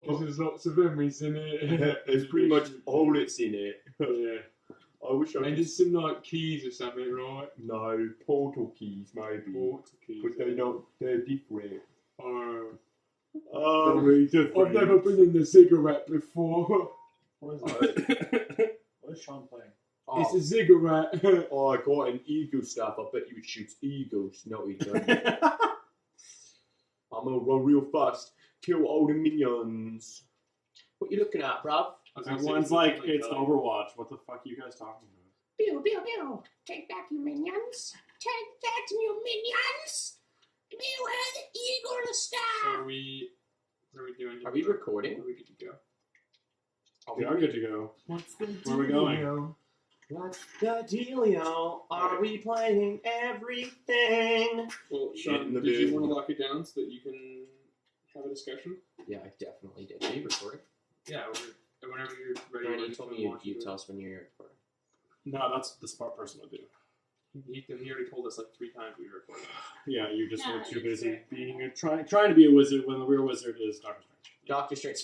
Because there's lots of memories in it. It's pretty much all that's in it. Yeah. I wish I could... And there's some like keys or something, right? No, portal keys maybe. Portal keys. But they're different. I've never been in the cigarette before. What is that? What is Sean playing? Oh. It's a cigarette. Oh, I got an eagle stuff. I bet you it shoots eagles. No, it doesn't. I'm gonna run real fast. Kill all the minions. What you looking at, bruv? Everyone's like, it's Overwatch. What the fuck are you guys talking about? Pew, pew, pew. Take that, you minions. Take that, you minions. Beware the eagle star. So what are we doing here? Are we recording? Are we good to go? We are good to go. What's the Where are we going? What's the dealio? Are we playing everything? Well, Sean, did you want to lock it down so that you can have a discussion? Yeah, I definitely did. Are you recording? Yeah, whenever you're ready. Brandon, you told me you'd tell us when you're recording. No, that's the smart person would do. He already told us like 3 times we were recording. Yeah, you just were too busy right. being trying to be a wizard when the real wizard is Doctor Strange. Doctor Strange.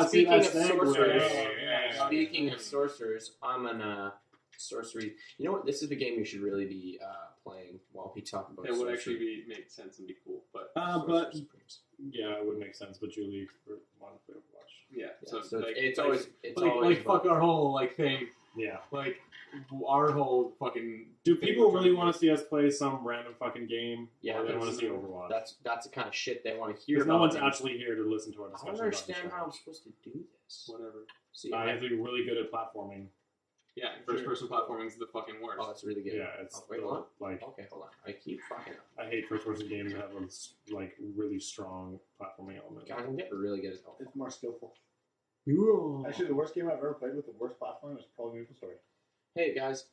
Speaking of sorcerers, yeah. speaking of sorcerers, I'm an sorcery. You know what? This is the game we should really be playing while we talk about. It would actually make sense and be cool, but yeah, it would make sense. But Julie wanted to play Overwatch. yeah. So like, it's always fuck our whole thing. Yeah. Like our whole fucking. Do people really want to see us play some random fucking game? Yeah, or they want to see Overwatch. That's the kind of shit they want to hear. Because no one's actually here to listen to our I discussion. don't understand how I'm supposed to do this. Whatever. See, I have to be really good at platforming. Yeah, first-person platforming is the fucking worst. Oh, that's really good. Yeah, it's wait, what? like. Okay, hold on. I keep fucking up. I hate first-person games that have like really strong platforming elements. Guys, I'm getting really good at help. It's more skillful. You're Actually, the worst game I've ever played with the worst platform was probably Maple Story. Hey guys.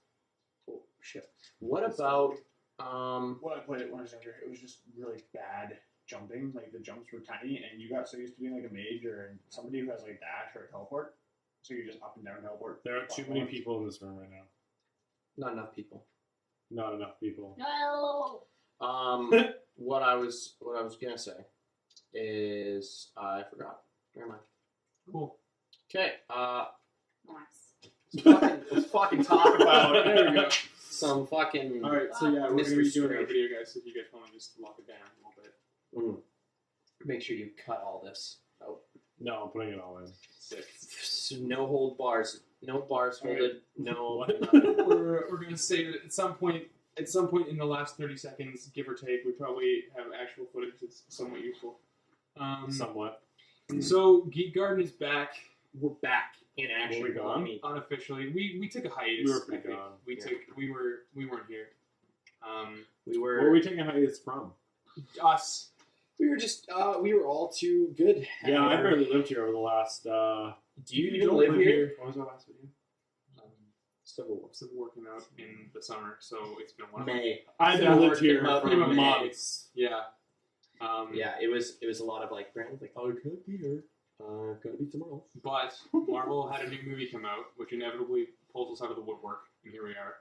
Oh shit. What about When I played it when I was younger, it was just really bad jumping. Like the jumps were tiny, and you got so used to being like a mage or somebody who has like dash or a teleport. So you just up and down teleport. There are too many people in this room right now. not enough people? Not enough people. No. What I was gonna say is I forgot. Never mind. Cool. Okay. Nice. Let's fucking talk about There we go. some fucking. All right, so yeah, we're Mr. gonna be doing our Strange. video, guys. So if you guys want to just lock it down a little bit. Make sure you cut all this out. No, I'm putting it all in. Sick. No hold bars. No bars All right. holded. No. We're gonna say that at some point in the last 30 seconds, give or take, we probably have actual footage that's somewhat useful. Somewhat. So GeekGarden is back. We're back in action. Were we gone? Unofficially. We took a hiatus. We were pretty gone. We weren't here. We Where are we taking hiatus from? Us. We were just. We were all too good. Yeah, I barely lived here over the last. Do you You even don't live live here? here. What was our last video? Still working out in the summer, so it's been one. May. I Still lived here working for up in May. months. Yeah. Yeah, it was a lot of like Brandon's like, oh, I can't be here. Gonna be somewhere else. But Marvel had a new movie come out, which inevitably pulls us out of the woodwork, and here we are.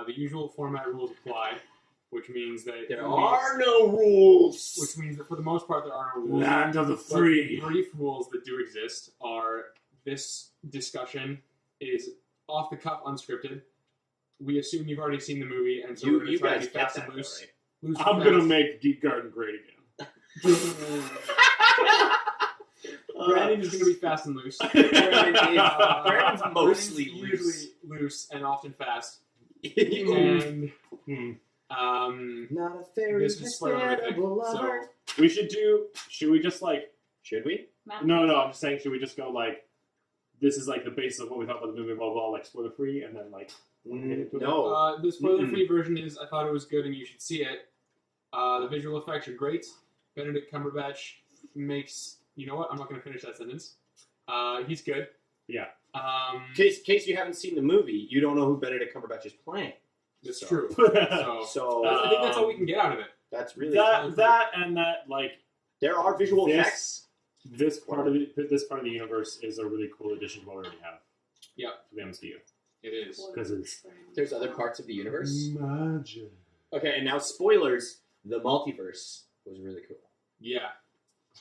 The usual format rules apply, which means that There are no rules. Which means that for the most part there are no rules. Land of the But free. the brief rules that do exist are: this discussion is off the cuff, unscripted. We assume you've already seen the movie, and so we're going to You try to guys be get fast that and loose. right? Loose I'm and gonna fast. make GeekGarden great again. Brandon is going to be fast and loose. Brandon's mostly usually loose and often fast. loose. And Not a very this is spoilerific. So Should we just like? Should we? No. I'm just saying. Should we just go like? This is like the basis of what we thought about the movie, blah blah, like spoiler free, and then like. No. the spoiler-free version is I thought it was good and you should see it. The visual effects are great. Benedict Cumberbatch makes... You know what? I'm not going to finish that sentence. He's good. Yeah. In case you haven't seen the movie, you don't know who Benedict Cumberbatch is playing. It's So- true. So I think that's all we can get out of it. that's really that like there are visual effects. this part of the universe is a really cool addition to what we already have. Yeah. For the MCU. It is. Because it's There's other parts of the universe. magic. Okay, and now spoilers. The multiverse was really cool. Yeah.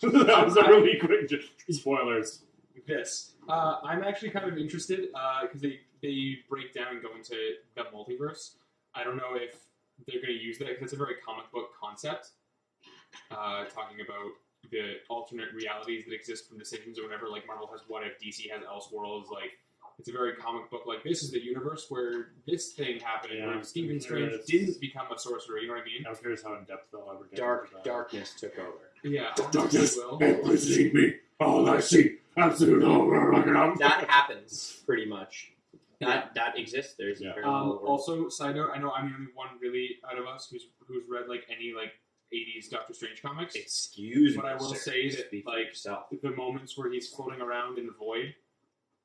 That was a really quick spoilers. I'm actually kind of interested because they break down and go into the multiverse. I don't know if they're going to use that because it's a very comic book concept, talking about the alternate realities that exist from decisions or whatever. Like Marvel has What If, DC has Elseworlds. Like it's a very comic book. Like this is the universe where this thing happened, Yeah, where Stephen I'm Strange curious. didn't become a sorcerer. You know what I mean? I'm curious how in depth they'll ever get. into that. Darkness took over. Yeah, Darkness, will. I see me. All I see, absolute horror. That happens pretty much. That exists. There's Yeah. a parallel world. Also, side note, I know I'm the only one really out of us who's read like any like 80s Doctor Strange comics. Excuse me. But I will sir. say that Speak for like yourself. the moments where he's floating around in the void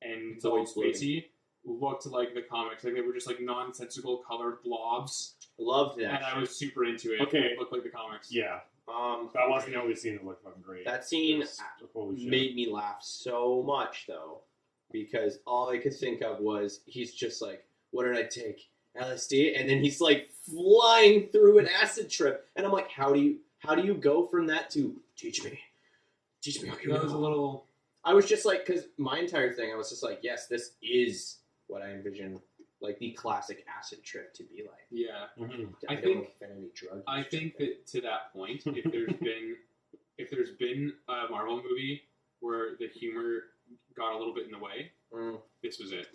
and it's Void all floating. spacey looked like the comics. Like they were just like nonsensical colored blobs, Loved that. and I was super into it. Okay. It looked like the comics. Yeah, Um, that wasn't the only scene that looked fucking great. that scene Just, holy shit. made me laugh so much though, because all I could think of was he's just like, "What did I take? LSD?" And then he's like flying through an acid trip, and I'm like, "How do you go from that to teach me how you That was a know?" little. I was just like, because my entire thing, I was just like, yes, this is what I envision, like the classic acid trip to be like. Yeah, Mhm. I I don't think- know if any drug. I use think to- that to that point, if there's been a Marvel movie where the humor got a little bit in the way, this was it.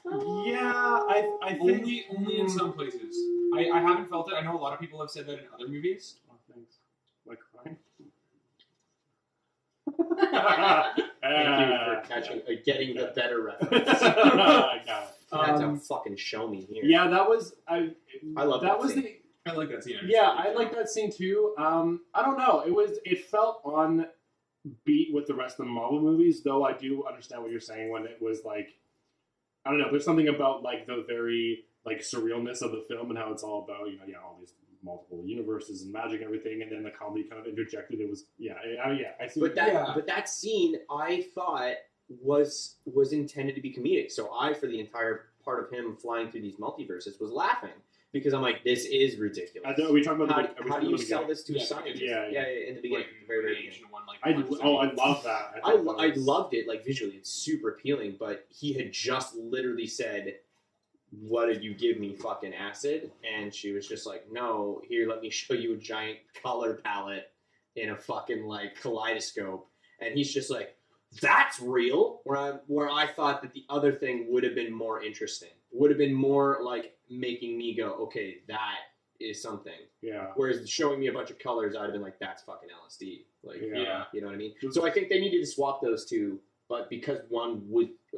Yeah, I think Only in some places. I haven't felt it. I know a lot of people have said that in other movies. Oh, thanks. Like crying. Thank you for catching, getting the better reference. I got it. You had Um, to fucking show me here. Yeah, that was I love that that was scene. the I like that scene. yeah, I like that scene too. I don't know. It felt on beat with the rest of the Marvel movies, though I do understand what you're saying when it was like I don't know, there's something about like the very like surrealness of the film and how it's all about, all these multiple universes and magic and everything, and then the comedy kind of interjected. It was I see. But Yeah. that scene I thought was intended to be comedic. So I, for the entire part of him flying through these multiverses, was laughing because I'm like, this is ridiculous. Are we talking about How do you sell this to a Yeah, scientist? yeah. In the beginning, Like, the very the beginning. Asian one, like I one love that. I thought that was- loved it, like visually, it's super appealing. But he had just literally said, "What did you give me, fucking acid?" And she was just like, "No, here, let me show you a giant color palette in a fucking like kaleidoscope." And he's just like, "That's real." Where I thought that the other thing would have been more interesting, would have been more like making me go, "Okay, that is something." Yeah. Whereas showing me a bunch of colors, I'd have been like, "That's fucking LSD." Like, Yeah. you know what I mean? So I think they needed to swap those two, but because one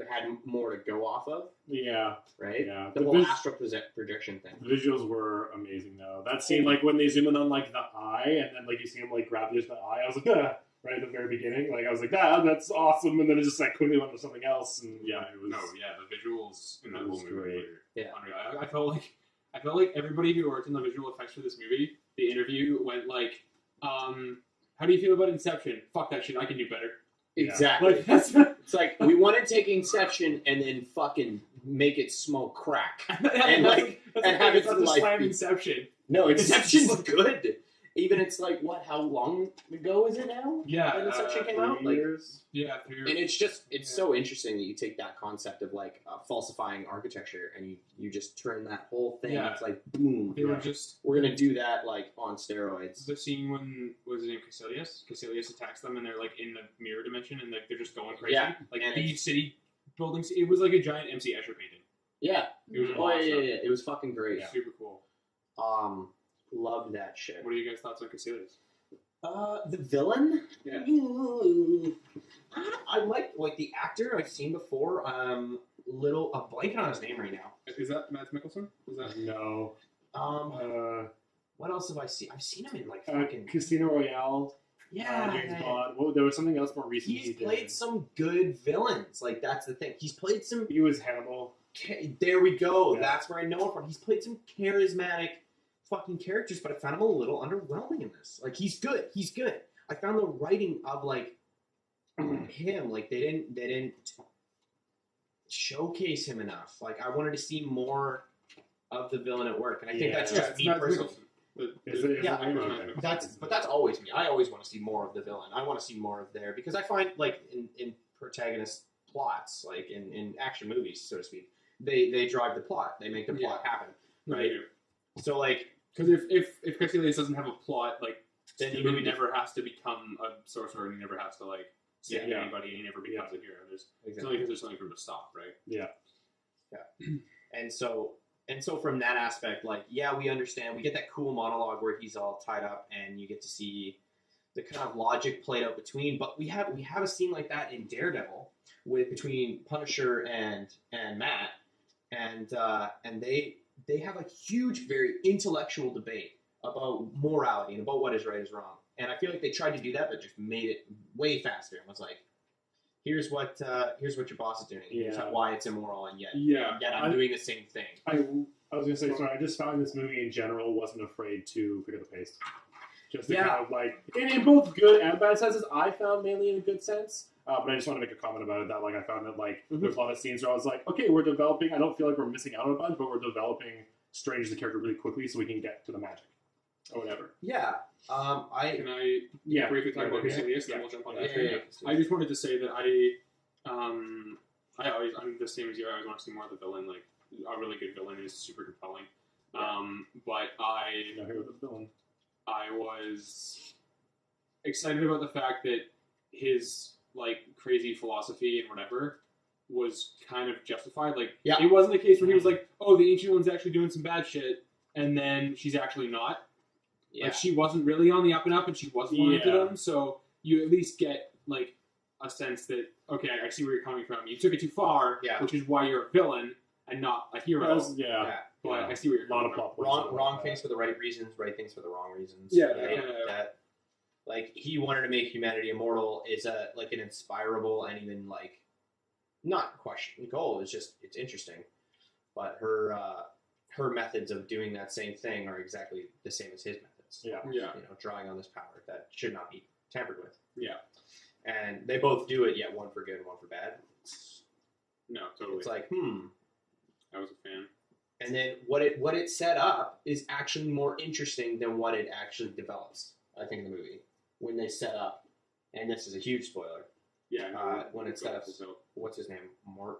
had more to go off of, Yeah. right? Yeah. The The whole vis- astral projection thing. The visuals were amazing though. That scene, like when they zoom in on like the eye, and then like you see him like grab just the eye. I was like, ah, right at the very beginling. Like I was like, that's awesome. And then it just like quickly went to something else. And yeah, it was. No, yeah, the visuals in that It was whole movie great. were Yeah. unreal. I felt like everybody who worked in the visual effects for this movie, the interview went like, how do you feel about Inception? Fuck that shit, I can do better. Yeah. Exactly. Like that's It's like we want to take Inception and then fucking make it smoke crack. And, like, and have it to to life slam be- Inception. No, Inception's good. Even it's like how long ago is it now? Yeah, When Inception came out? 3 Like, years. Yeah, through and it's so interesting that you take that concept of like falsifying architecture and you just turn that whole thing. Yeah. It's like boom. they were Yeah. just We're gonna do that like on steroids. the scene when was it in Caecilius? Caecilius attacks them and they're like in the mirror dimension and like they're just going crazy. Yeah, Like and the it's- city buildings. It was like a giant MC Escher painting. Yeah. It was Oh awesome. yeah. It was fucking great. Yeah. Super cool. Loved that shit. What are you guys' thoughts on Caecilius? The villain. Yeah. I like the actor I've seen before. I'm blanking on his name right now. Is that Mads Mikkelsen? Is that No. What else have I seen? I've seen him in like fucking Casino Royale. yeah. James Bond. Well, there was something else more recently. He's he played did. some good villains. Like that's the thing. He's played some. He was Hannibal. There we go. Yeah. That's where I know him from. He's played some charismatic fucking characters, but I found him a little underwhelming in this. Like he's good. He's good. I found the writing of like him, like they didn't showcase him enough. Like I wanted to see more of the villain at work, and I think that's Yeah, just it's me Mads personally. Mikkelsen. Is it? Yeah, Okay. That's always me. I always want to see more of the villain. I want to see more of there because I find like in protagonist plots, like in action movies, so to speak, they drive the plot. They make the plot happen, right? So like, because if Caecilius doesn't have a plot, like then the Steven movie never has to become a sorcerer, and he never has to like save Yeah. anybody, and he never becomes a hero. It's exactly. only because there's something for him to stop, right? And so from that aspect, like, yeah, we understand. We get that cool monologue where he's all tied up, and you get to see the kind of logic played out between. But we have a scene like that in Daredevil between Punisher and Matt, and they have a huge, very intellectual debate about morality and about what is right is wrong. And I feel like they tried to do that, but just made it way faster and was like, here's what your boss is doing. Here's why it's immoral, and yet I'm doing the same thing. I was gonna say, sorry. I just found this movie in general wasn't afraid to pick up the pace. Just to kind of like, in both good and bad senses. I found mainly in a good sense, but I just want to make a comment about it that like I found that like there's a lot of scenes where I was like, okay, we're developing. I don't feel like we're missing out on a bunch, but we're developing Strange the character really quickly so we can get to the magic or whatever. Yeah. Can I briefly talk about Caecilius, then we'll jump on that. I just wanted to say that I'm the same as you. I always want to see more of the villain. Like a really good villain is super compelling. But Not here with the villain. I was excited about the fact that his like crazy philosophy and whatever was kind of justified. Like it wasn't a case where he was like, "Oh, the Ancient One's actually doing some bad shit," and then she's actually not. Yeah. Like she wasn't really on the up and up, and she wasn't lying to them. So you at least get like a sense that okay, I see where you're coming from. You took it too far, which is why you're a villain and not a hero. But I see where you're coming from. Wrong things for the right reasons, right things for the wrong reasons. That like he wanted to make humanity immortal is an inspirable and even like not question goal. It's just it's interesting, but her methods of doing that same thing are exactly the same as his methods. Drawing on this power that should not be tampered with. And they both do it, yet one for good and one for bad. Totally. It's like, I was a fan. And then what it set up is actually more interesting than what it actually develops. I think in the movie when they set up, and this is a huge spoiler. When it sets up, what's his name? Mordo.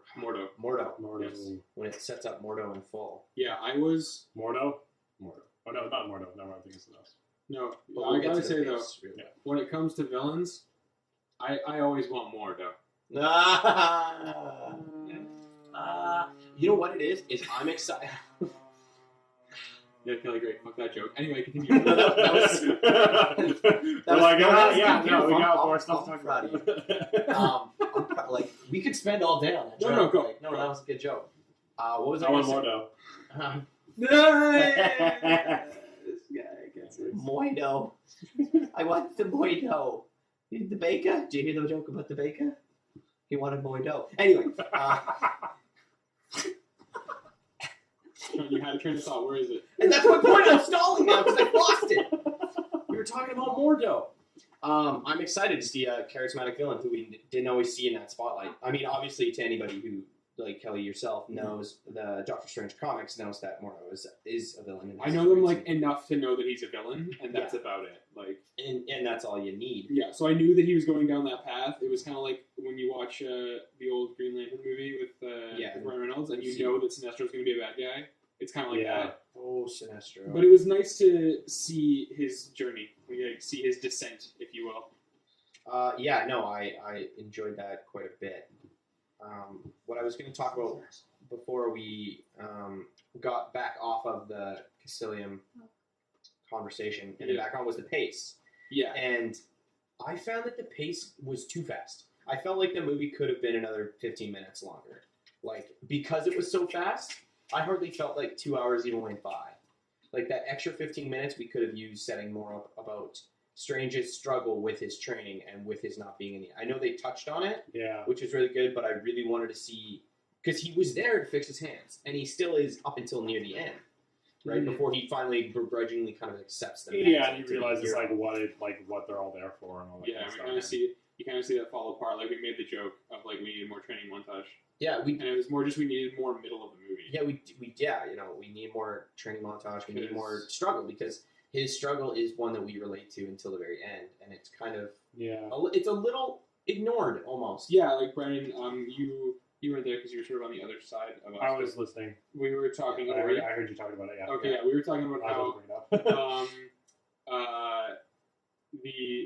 Yes. When it sets up Mordo in full. Yeah, I was Mordo. Oh no, not Mordo. No, I think it's something else. No, I gotta say though, when it comes to villains, I always want Mordo. You know what it is? Is I'm excited. Yeah, Kelly, great. Fuck that joke. Anyway, continue. We got more stuff to talk about. Like we could spend all day on that joke. No, go. Like, no, that was a good joke. What was I want Mordo. This guy gets it. Moido. I want the Moido. The baker? Did you hear the joke about the baker? He wanted Moido. Anyway. You had a train of thought. Where is it? And that's my point. I'm stalling now because I lost it. We were talking about Mordo. I'm excited to see a charismatic villain who we didn't always see in that spotlight. I mean, obviously, to anybody who, like Kelly yourself, knows the Doctor Strange comics, knows that Mordo is a villain. I know them like enough to know that he's a villain, and that's about it. Like, and that's all you need. Yeah. So I knew that he was going down that path. It was kind of like when you watch the old Green Lantern movie with Ryan Reynolds, and you know that Sinestro's going to be a bad guy. It's kind of like that. Oh, Sinestro. But it was nice to see his journey, see his descent, if you will. I enjoyed that quite a bit. What I was going to talk about before we got back off of the Caecilium conversation and back on was the pace. Yeah. And I found that the pace was too fast. I felt like the movie could have been another 15 minutes longer. Like, because it was so fast, I hardly felt like 2 hours even went by. Like, that extra 15 minutes we could have used setting more up about Strange's struggle with his training and with his not being in the... I know they touched on it, which is really good, but I really wanted to see... Because he was there to fix his hands, and he still is up until near the end, right? Mm-hmm. Before he finally begrudgingly kind of accepts them. Yeah, and he realizes what they're all there for and all that kind of stuff. You kind of see that fall apart. Like, we made the joke of, like, we needed more training montage. Yeah, and it was more just we needed more middle of the movie. Yeah, we need more training montage. We need more struggle because his struggle is one that we relate to until the very end, and it's kind of it's a little ignored almost. Yeah, like Brennan, you weren't there because you were sort of on the other side of us. I was listening. We were talking. I heard you talking about it. Yeah. Okay, yeah, we were talking about I how was bringing it up.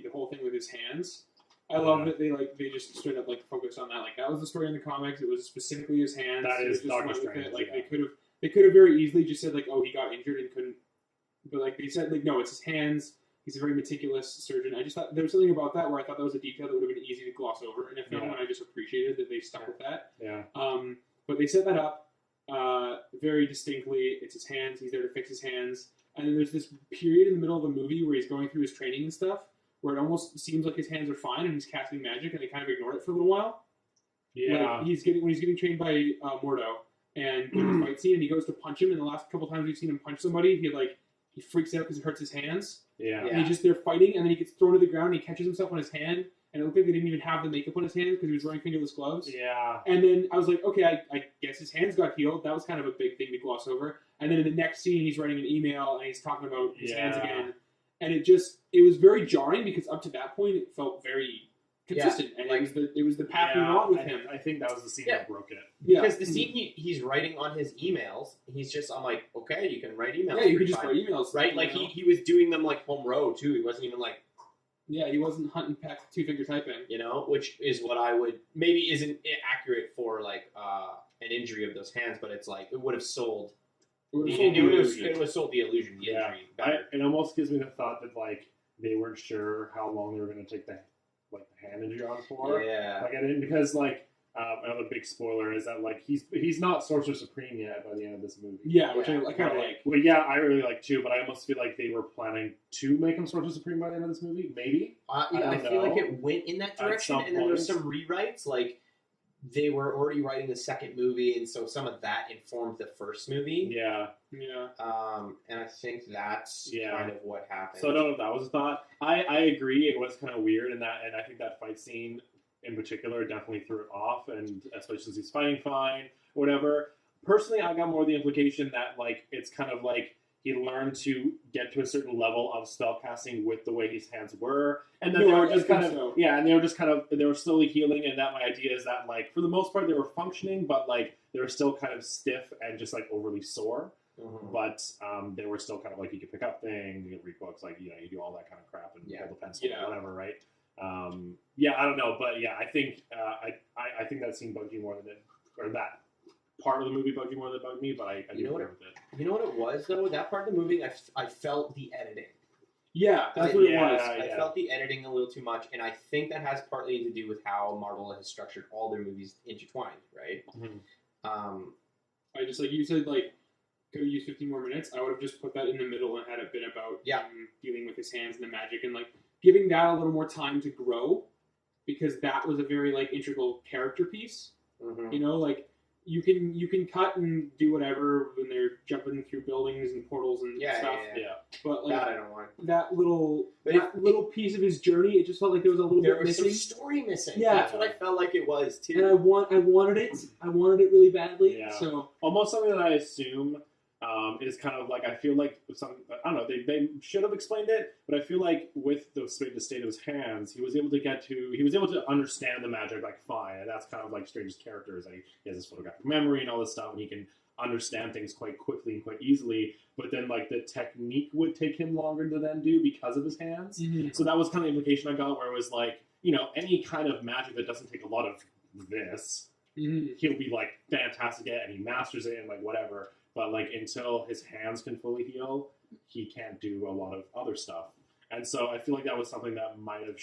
the whole thing with his hands. I love that they just straight up like focused on that. Like that was the story in the comics. It was specifically his hands. That is just Doctor went with Strange. it. Like Yeah. they could have very easily just said like, oh, he got injured and couldn't. But like they said like, no, it's his hands. He's a very meticulous surgeon. I just thought there was something about that where I thought that was a detail that would have been easy to gloss over in a film, and I just appreciated that they stuck with that. Yeah. But they set that up very distinctly. It's his hands. He's there to fix his hands. And then there's this period in the middle of the movie where he's going through his training and stuff, where it almost seems like his hands are fine and he's casting magic, and they kind of ignore it for a little while. Yeah. Like when he's getting trained by Mordo, and in the fight scene, and he goes to punch him, and the last couple times we've seen him punch somebody, he freaks out because it hurts his hands. Yeah. And they're fighting, and then he gets thrown to the ground, and he catches himself on his hand, and it looked like they didn't even have the makeup on his hands because he was wearing fingerless gloves. Yeah. And then I was like, okay, I guess his hands got healed. That was kind of a big thing to gloss over. And then in the next scene, he's writing an email, and he's talking about his hands again. And it was very jarring because up to that point, it felt very consistent. And it was the path we were on with him. I think that was the scene that broke it. Yeah. Because the scene he's writing on his emails, I'm like, okay, you can write emails. Yeah, you can just write emails. Right? Like, he was doing them, like, home row, too. He wasn't even, like... Yeah, he wasn't hunting pack two-finger typing. You know, which is what I would... Maybe isn't accurate for, like, an injury of those hands, but it's like, it would have sold... It would have sold the illusion, the injury better. It almost gives me the thought that, like, they weren't sure how long they were going to take the hand injury on for. Yeah. Like, I didn't, because, like, another big spoiler is that, like, he's not Sorcerer Supreme yet by the end of this movie. Yeah, which I kind of like. Well, yeah, I really like too, but I almost feel like they were planning to make him Sorcerer Supreme by the end of this movie. Maybe. I feel like it went in that direction, and then there was some rewrites, like, they were already writing the second movie, and so some of that informed the first movie. Yeah. And I think that's kind of what happened. So I don't know if that was a thought. I agree. It was kind of weird, and I think that fight scene in particular definitely threw it off, and especially since he's fighting fine, or whatever. Personally, I got more the implication that like it's kind of like he learned to get to a certain level of spellcasting with the way his hands were, and then they were just kind of and they were slowly healing. And that my idea is that like for the most part they were functioning, but like they were still kind of stiff and just like overly sore. Mm-hmm. But they were still kind of like you could pick up things, you could read books, like you do all that kind of crap and hold a pencil or whatever, right? I don't know, but I think I think that scene bugged you more than that part of the movie bugged you more than it bugged me, but I do agree with it. You know what it was though? That part of the movie, I felt the editing. Yeah, that's what it was. I felt the editing a little too much, and I think that has partly to do with how Marvel has structured all their movies intertwined, right? Mm-hmm. I just like you said, like could have used 15 more minutes. I would have just put that in the middle and had it been about him dealing with his hands and the magic and like giving that a little more time to grow, because that was a very like integral character piece. Mm-hmm. You know, like you can cut and do whatever when they're jumping through buildings and portals and stuff. Yeah. But like that I don't want. That little piece of his journey, it just felt like there was a little bit missing. There was some story missing. Yeah, that's what I felt like it was too. And I wanted it. I wanted it really badly. Yeah. So almost something that I assume is kind of like I feel like I don't know, they should have explained it, but I feel like with the state of his hands, he was able to understand the magic like fine, and that's kind of like Strange's character is like he has this photographic memory and all this stuff, and he can understand things quite quickly and quite easily. But then like the technique would take him longer to then do because of his hands. Mm-hmm. So that was kind of the implication I got, where it was like any kind of magic that doesn't take a lot of this, he'll be like fantastic at, and he masters it and like whatever. But like until his hands can fully heal, he can't do a lot of other stuff. And so I feel like that was something that might have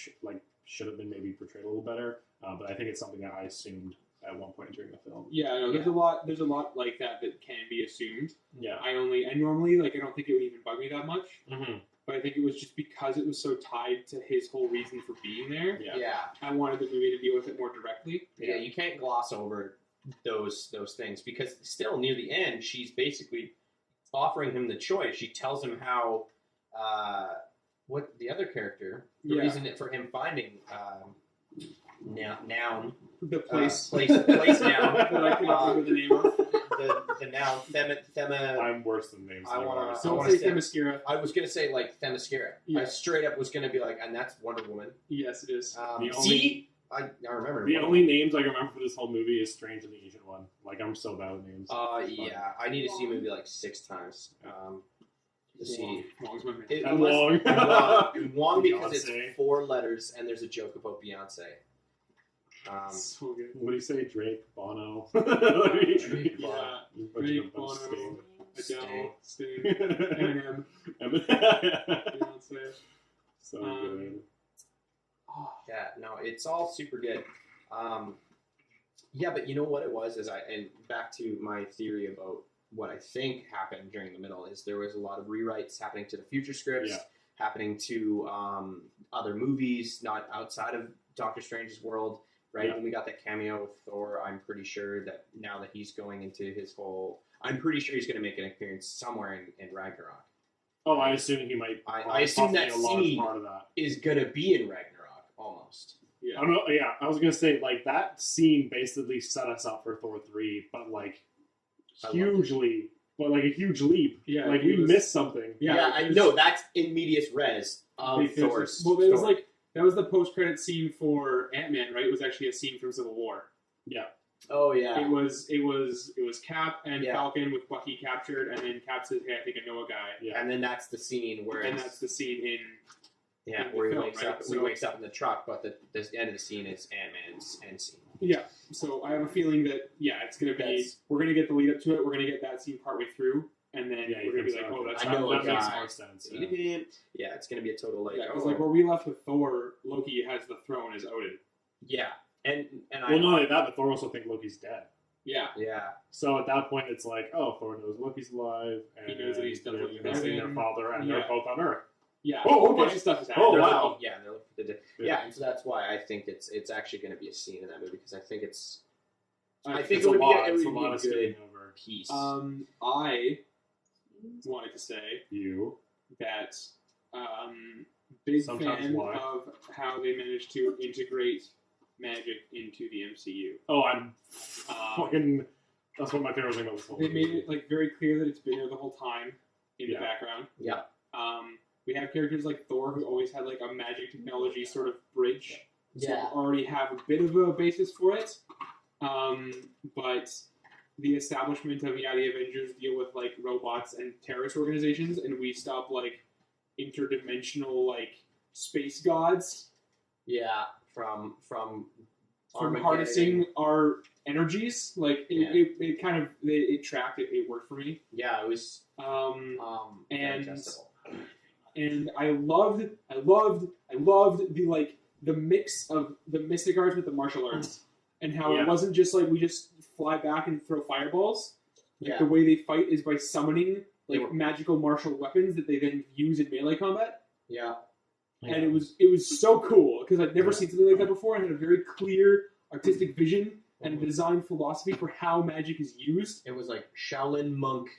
should have been maybe portrayed a little better. But I think it's something that I assumed at one point during the film. Yeah, no, there's a lot like that can be assumed. Yeah. I normally I don't think it would even bug me that much. Mm-hmm. But I think it was just because it was so tied to his whole reason for being there. Yeah. I wanted the movie to deal with it more directly. Yeah, you can't gloss over those things, because still near the end she's basically offering him the choice. She tells him how what the other character, the reason for him finding noun the place noun that I cannot remember the name of. the noun I'm worse than names. I wanna- anymore. So wanna say say- Themyscira. I was gonna say like Themyscira. Yeah. I straight up was gonna be like, and that's Wonder Woman. Yes, it is. The See, I remember. The Wonder only Woman. names I can remember for this whole movie is Strange and the Ancient One. Like, I'm so bad with names. Yeah, I need to see a movie like 6 times. To see. Wong's my man. And Wong. And Wong because Beyonce. it's 4 letters and there's a joke about Beyonce. So good. What do you say? Drake, Bono. Drake, Yeah. Bunch Drake, of Bono, Sting. Adele, Sting, Eminem, And- Beyonce. so good. Oh, Yeah, no, it's all super good. Yeah, but you know what it was and back to my theory about what I think happened during the middle is there was a lot of rewrites happening to the future scripts, Yeah. happening to other movies, not outside of Doctor Strange's world. Right Yeah. when we got that cameo with Thor, I'm pretty sure that now that he's going into his whole, I'm pretty sure he's going to make an appearance somewhere in Ragnarok. Oh, I assume he might. I assume that possibly a large scene- part of that. Is going to be in Ragnarok almost. yeah. I don't know. Yeah, I was gonna say like that scene basically set us up for Thor 3, but like I loved hugely, but like a huge leap. Yeah, like it we was- missed something. Yeah, I there's- know that's in medias res of Because- Thor's. Well, it was story. like that was the post-credit scene for Ant-Man, right? It was actually a scene from Civil War. Oh yeah, It was Cap and Yeah. Falcon with Bucky captured, and then Cap says, "Hey, I think I know a guy," Yeah. and then that's the scene where and that's the scene in. yeah in the where he film, wakes right? up. He So- wakes up in the truck, but the end of the scene is Ant-Man's end scene. Yeah, so I have a feeling that it's gonna be That's- we're gonna get the lead up to it. We're gonna get that scene partway through, and then Yeah, you we're gonna be think like, so? "Oh, that's I how know that a makes guy. more Makes sense. See him? Yeah, it's gonna be a total like Yeah, because oh. like where we left with Thor, Loki has the throne is Odin. yeah, and I Well, not only that, but Thor also think Loki's dead. Yeah, yeah. So at that point, it's like, oh, Thor knows Loki's alive, and He knows that he's they're definitely missing their heaven. father, and Yeah. they're both on Earth. yeah. Oh, a whole okay. bunch of stuff is happening. Oh, They're wow. looking- yeah, they're looking for the yeah, and so that's why I think it's actually going to be a scene in that movie because I think it's I think It's it a would lot. be It's a a lot of good skipping over. piece. I wanted to say You. that big Sometimes fan why? of how they managed to integrate magic into the MCU. Oh, I'm Um, fucking. That's one of my favorite things about this whole They movie. made it like very clear that it's been there the whole time in Yeah. the background. Yeah. We have characters like Thor who always had like a magic technology sort of bridge. So Yeah. already have a bit of a basis for it. But the establishment of the Avengers deal with like robots and terrorist organizations, and we stop like interdimensional like space gods yeah, from from Armageddon. harnessing our energies. Like Yeah. it kind of it tracked it. It worked for me. Yeah, it was And- digestible. And I loved the mix of the mystic arts with the martial arts, and how Yeah. it wasn't just like we just fly back and throw fireballs. Like Yeah. the way they fight is by summoning They like were- magical martial weapons that they then use in melee combat, Yeah. and it was so cool because I'd never seen something like that before, and had a very clear artistic vision and a design philosophy for how magic is used It was like Shaolin monk.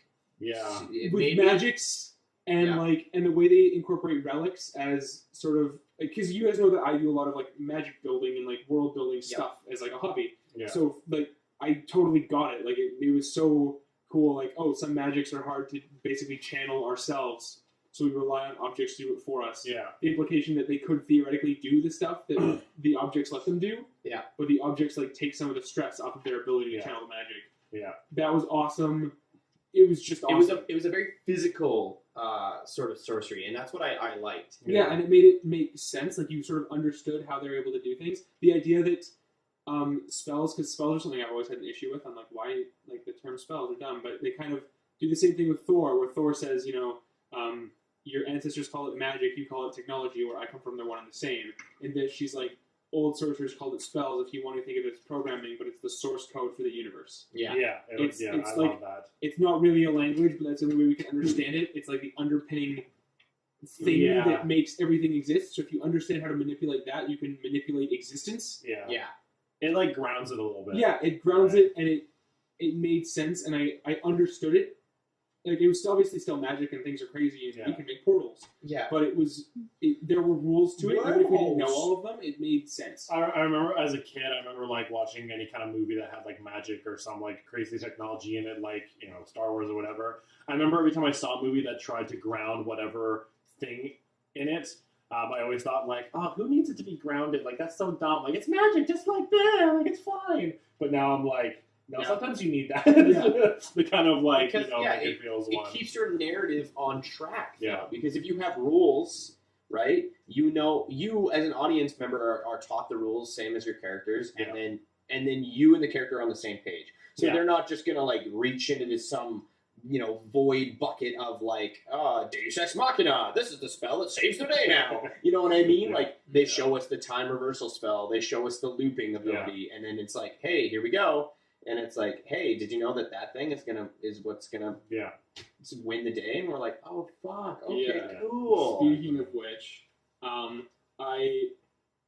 Yeah. It with made me- magics and Yeah. and the way they incorporate relics as sort of because you guys know that I do a lot of like magic building and like world building stuff as like a hobby. Yeah. So like I totally got it. Like it was so cool. Like some magics are hard to basically channel ourselves, so we rely on objects to do it for us. Yeah. The implication that they could theoretically do the stuff that the objects let them do. Yeah. But the objects like take some of the stress off of their ability to Yeah. channel the magic. Yeah. That was awesome. It was just awesome. It was a very physical sort of sorcery, and that's what I liked. Yeah, and it made it make sense. Like you sort of understood how they're able to do things. The idea that spells, because spells are something I've always had an issue with. I'm like, why? Like the term spells are dumb, but they kind of do the same thing with Thor, where Thor says, your ancestors call it magic, you call it technology. Where I come from, they're one and the same. In this, she's like, old sorcerers called it spells. If you want to think of it as programming, but it's the source code for the universe. Yeah. Yeah. It's I like- love that. It's not really a language, but that's the only way we can understand it. It's like the underpinning thing Yeah. that makes everything exist. So if you understand how to manipulate that, you can manipulate existence. Yeah. Yeah. It like grounds it a little bit. Yeah, it grounds Right. it, and it made sense, and I understood it. like it was obviously still magic and things are crazy and we can make portals. Yeah. But there were rules to it. Even if we didn't know all of them, it made sense. I remember as a kid, I remember like watching any kind of movie that had like magic or some like crazy technology in it, like Star Wars or whatever. I remember every time I saw a movie that tried to ground whatever thing in it, I always thought like, oh, who needs it to be grounded? Like that's so dumb. Like it's magic, just like that. Like it's fine. But now I'm like, no, sometimes you need that. The kind of like, because, it feels it keeps your narrative on track. Yeah. Because if you have rules, right, you as an audience member are taught the rules, same as your characters, and then you and the character are on the same page. So they're not just gonna like reach into some void bucket of like, Deus Ex Machina, this is the spell that saves the day now. You know what I mean? Like, they show us the time reversal spell, they show us the looping ability, and then it's like, hey, here we go. And it's like, hey, did you know that thing is what's gonna win the day? And we're like, oh, fuck, okay, cool. Speaking of which,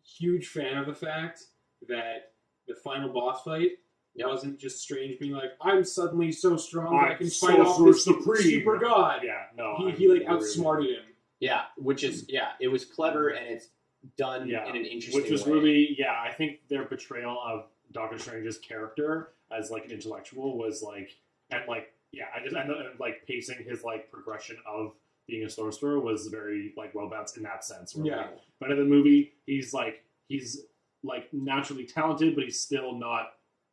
huge fan of the fact that the final boss fight wasn't just Strange being like, I'm suddenly so strong that I can fight off this super god. Yeah, no. He like outsmarted him. Yeah, which is, it was clever and it's done in an interesting way. Which was really, I think their portrayal of Doctor Strange's character as like an intellectual was like, and like, I just ended up like pacing his like progression of being a sorcerer was very like well balanced in that sense. But in the movie, he's naturally talented, but he's still not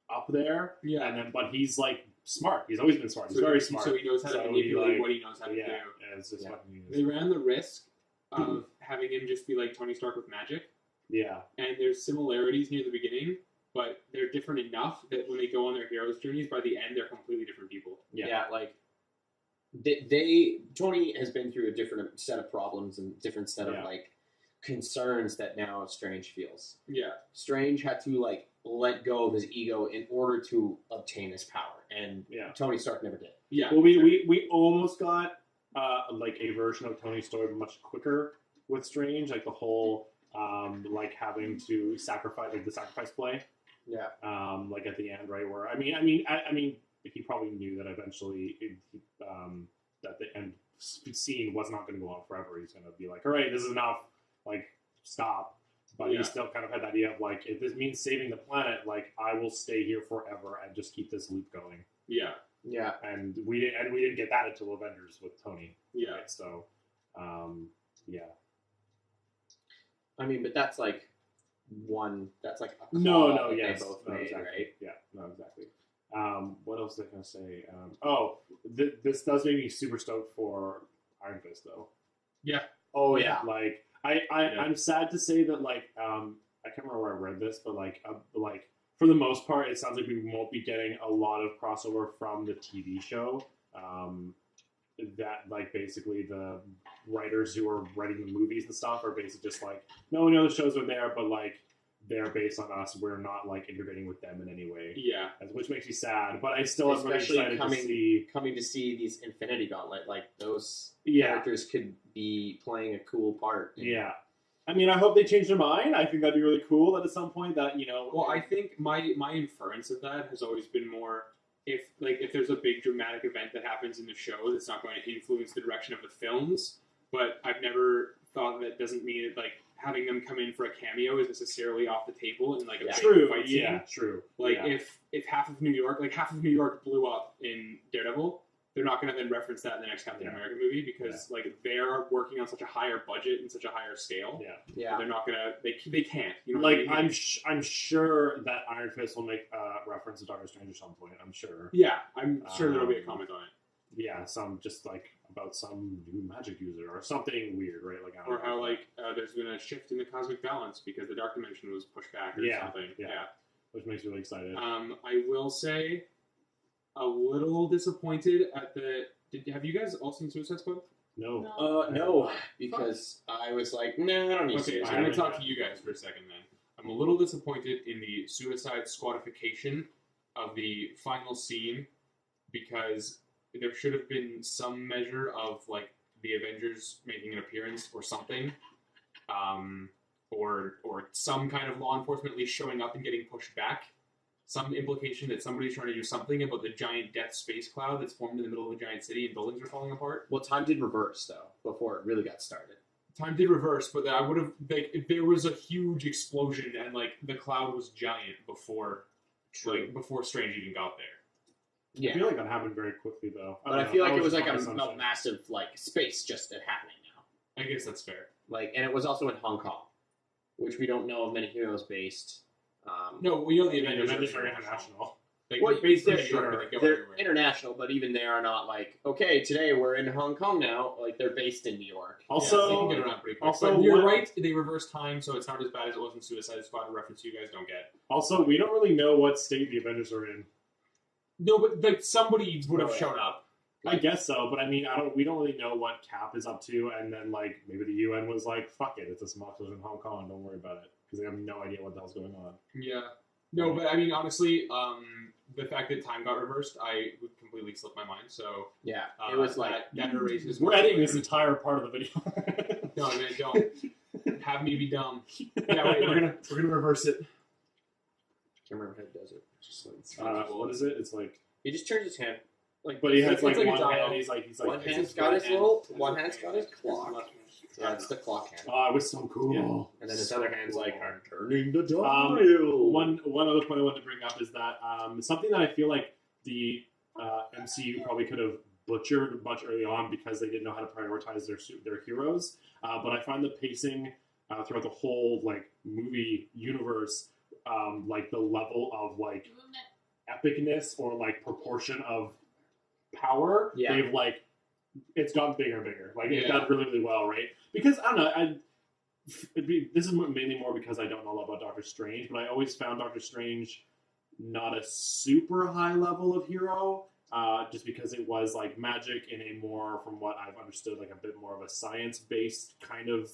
up there. Yeah. And then, but he's like smart. He's always been smart. He's very smart. So he knows how to manipulate what he knows how to do. And it's just they ran the risk of having him just be like Tony Stark with magic. Yeah. And there's similarities near the beginning, but they're different enough that when they go on their hero's journeys, by the end, they're completely different people. Yeah, like, Tony has been through a different set of problems and different set of, like, concerns that now Strange feels. Yeah. Strange had to, like, let go of his ego in order to obtain his power, and Tony Stark never did. Yeah. Well, we almost got, like, a version of Tony's story much quicker with Strange, like, the whole, like, having to sacrifice, like, the sacrifice play. Yeah. Like at the end, right? Where I mean, he probably knew that eventually, that the end scene was not going to go on forever. He's going to be like, all right, this is enough. Like, stop. But he still kind of had the idea of like, if this means saving the planet, like I will stay here forever and just keep this loop going. Yeah. Yeah. And we didn't get that until Avengers with Tony. Yeah. Right? So, yeah. I mean, but that's like. That's like a call they both made, exactly. Right? Yeah, no, exactly. What else was I gonna say? This does make me super stoked for Iron Fist, though. Yeah. Oh yeah. Like I'm sad to say that like I can't remember where I read this, but like for the most part, it sounds like we won't be getting a lot of crossover from the TV show. That like basically the writers who are writing the movies and stuff are basically just like, no, we know the shows are there, but like they're based on us. We're not like integrating with them in any way. Yeah, which makes me sad. But I still am really excited coming to see these Infinity Gauntlet. Like those characters could be playing a cool part. Yeah, I mean, I hope they change their mind. I think that'd be really cool. That at some point that Well, I think my inference of that has always been more. If there's a big dramatic event that happens in the show that's not going to influence the direction of the films, but I've never thought that doesn't mean that, like, having them come in for a cameo is necessarily off the table in like a big fight scene. Yeah, true. Like if half of New York blew up in Daredevil, they're not going to then reference that in the next Captain America movie because like they're working on such a higher budget and such a higher scale. Yeah. They're not going to. They can't. You know like I mean? I'm sure that Iron Fist will make a reference to Doctor Strange at some point. I'm sure. Yeah, I'm sure there'll be a comment on it. Yeah, some just like about some new magic user or something weird, right? Like or how like there's been a shift in the cosmic balance because the Dark Dimension was pushed back or something. Yeah, which makes me really excited. I will say. A little disappointed at the. Have you guys all seen Suicide Squad? No. No, because I was like, nah, I don't need to. Okay, so I'm going to talk to you guys for a second then. I'm a little disappointed in the Suicide Squadification of the final scene because there should have been some measure of like the Avengers making an appearance or something, or some kind of law enforcement at least showing up and getting pushed back. some implication that somebody's trying to do something about the giant death space cloud that's formed in the middle of a giant city and buildings are falling apart. Well, time did reverse though before it really got started. Time did reverse, but I would have like if there was a huge explosion and like the cloud was giant before before Strange even got there. Yeah, I feel like that happened very quickly though. but I feel like it was like a massive like space just happening now. I guess that's fair. Like, and it was also in Hong Kong, which we don't know of many heroes based. No, we know the Avengers Avengers are are international. Like, Well, they're based in they're New York, but they go They're everywhere. international, but even they are not like, okay, today we're in Hong Kong now. Like, they're based in New York. Also, they can get around pretty quick. also But you're what- right, they reverse time, so it's not as bad as it was in Suicide Squad, a reference you guys don't get. Also, we don't really know what state the Avengers are in. No, but like somebody would have Oh, yeah. shown up. I guess so, but I mean, we don't really know what Cap is up to, and then like maybe the UN was like, "Fuck it, it's a small explosion in Hong Kong, don't worry about it," because they have no idea what the hell's going on. Yeah. No, but I mean, honestly, the fact that time got reversed, I would completely slipped my mind. So Yeah, it was like that erases. We're editing this entire part of the video. No, man, don't have me be dumb. Yeah, wait, we're gonna reverse it. can't remember how he does it. Just like What is it? It's like, he just turns his hand. Like, but he has It's like like a one dial. hand. He's like one it's hand's his got his right hand. little, one hand's got his clock. Yeah, it's the clock hand. Oh, it was so cool. Yeah. And then his other hand's like, cool. I'm turning the dial. One other point I wanted to bring up is that something that I feel like the MCU probably could have butchered much early on because they didn't know how to prioritize their heroes. But I find the pacing throughout the whole like movie universe, like the level of like epicness or like proportion of power, Yeah. they've like it's gotten bigger and bigger. Like it's Yeah. done really, really well, right? Because I don't know, this is mainly more because I don't know a lot about Doctor Strange, but I always found Doctor Strange not a super high level of hero, just because it was like magic in a more, from what I've understood, like a bit more of a science-based kind of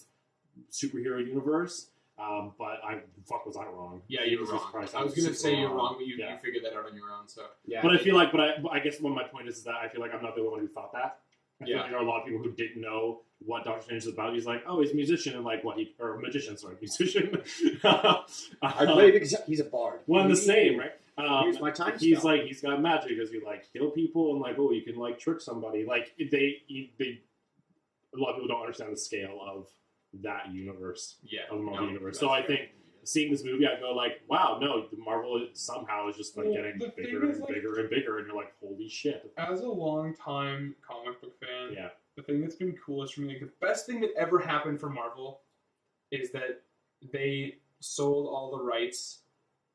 superhero universe. But was I wrong? Yeah, you were Jesus wrong. Christ, I was super gonna say you're wrong, but you Yeah. figured that out on your own. So Yeah. But I feel like, I guess one of my point is that I feel like I'm not the only one who thought that. I feel Yeah. like there are a lot of people who didn't know what Doctor Strange is about. He's like, oh, he's a musician, and like or magician, sorry, musician. I played because he's a bard. One and the same, right? Here's my time He's spell. like, he's got magic as you like kill people and like, oh, you can like trick somebody. Like they a lot of people don't understand the scale of that universe, yeah, of the Marvel universe. that's So I fair. think seeing this movie, I go like, wow, no, the Marvel somehow is just like Well, getting the thing bigger is, and like- bigger and bigger, and you're like, holy shit. As a long-time comic book fan, Yeah. the thing that's been coolest for me, like, the best thing that ever happened for Marvel, is that they sold all the rights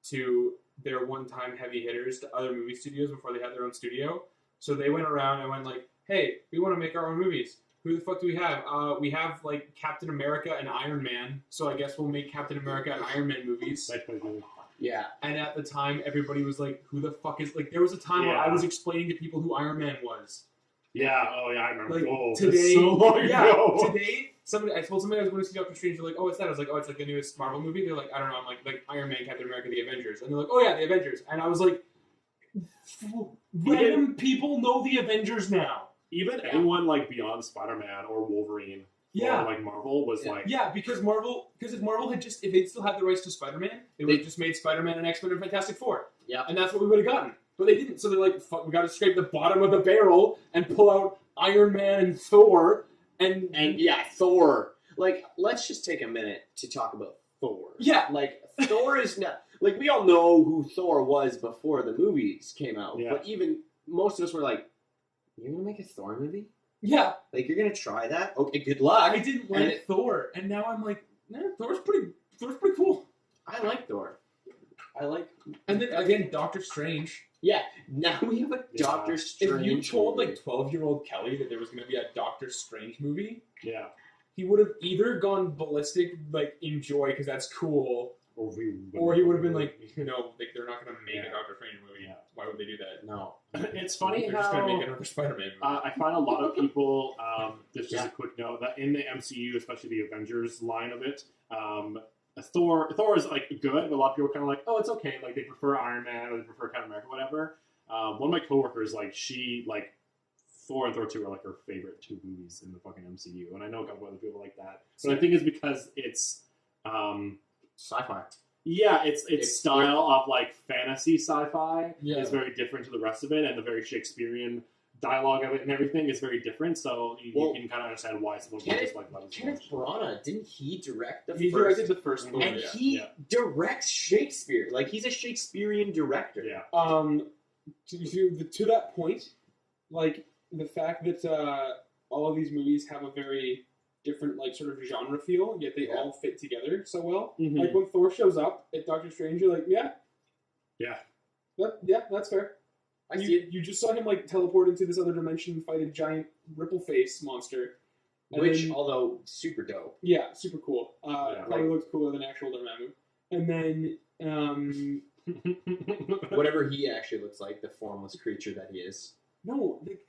to their one-time heavy hitters to other movie studios before they had their own studio. So they went around and went like, "Hey, we want to make our own movies. Who the fuck do we have? We have like Captain America and Iron Man. So I guess we'll make Captain America and Iron Man movies." Like, Yeah. And at the time, everybody was like, "Who the fuck is?" Like, there was a time where I Yeah. was explaining to people who Iron Man was. yeah, oh yeah, I remember. Like oh, that's today, so long ago. today, I told somebody I was going to see Doctor Strange. They're like, "Oh, what's that?" I was like, "Oh, it's like the newest Marvel movie." They're like, "I don't know." I'm like Iron Man, Captain America, the Avengers, and they're like, "Oh yeah, the Avengers." And I was like, "Random people know the Avengers now." Even anyone like beyond Spider-Man or Wolverine, Yeah. or like Marvel was Yeah. like, Yeah, because if Marvel had if they still had the rights to Spider-Man, they would have just made Spider-Man and X-Men and Fantastic Four. Yeah. And that's what we would have gotten. But they didn't, so they're like, fuck, we gotta scrape the bottom of the barrel and pull out Iron Man and Thor, and yeah, Thor. Like, let's just take a minute to talk about Thor. Yeah. Like, Thor is not... Like, we all know who Thor was before the movies came out. Yeah. But even most of us were like, you're going to make a Thor movie? yeah, Like, you're going to try that? Okay, good luck. I didn't like Thor, and now I'm like, nah, Thor's pretty cool. I like Thor. I like... And then again, Doctor Strange. Yeah, now we have a Yeah. Doctor Strange If you told movie. like 12-year-old Kelly that there was going to be a Doctor Strange movie, yeah, he would have either gone ballistic, like enjoy because that's cool, or or he would have been like, like they're not going to make Yeah. a Doctor Strange movie. Yeah. Why would they do that? No. It's funny They're just going to how make another Spider-Man movie. I find a lot of people. Just Yeah. a quick note that in the MCU, especially the Avengers line of it, Thor is like good. But a lot of people are kind of like, oh, it's okay. Like they prefer Iron Man or they prefer Captain America, whatever. One of my coworkers, like she like Thor and Thor 2 are like her favorite two movies in the fucking MCU, and I know a couple other people like that. But I think it's because it's Sci-fi. Yeah, its It's- style of like fantasy sci-fi Yeah. is very different to the rest of it, and the very Shakespearean dialogue of it and everything is very different. So you can kind of understand why some people just like love it so Kenneth much. Branagh, didn't he direct the He first? directed the first one. and Yeah. he directs Shakespeare. Like, he's a Shakespearean director. Yeah. To that point, like the fact that all of these movies have a very different like sort of genre feel, yet they all fit together so well. Mhm. Like when Thor shows up at Doctor Strange, you're like, yeah, that's fair. I see it. You just saw him like teleport into this other dimension and fight a giant ripple face monster. And Which, then- although super dope. yeah, super cool. Yeah. Probably looks cooler than actual Dormammu. And then Whatever he actually looks like, the formless creature that he is. no, like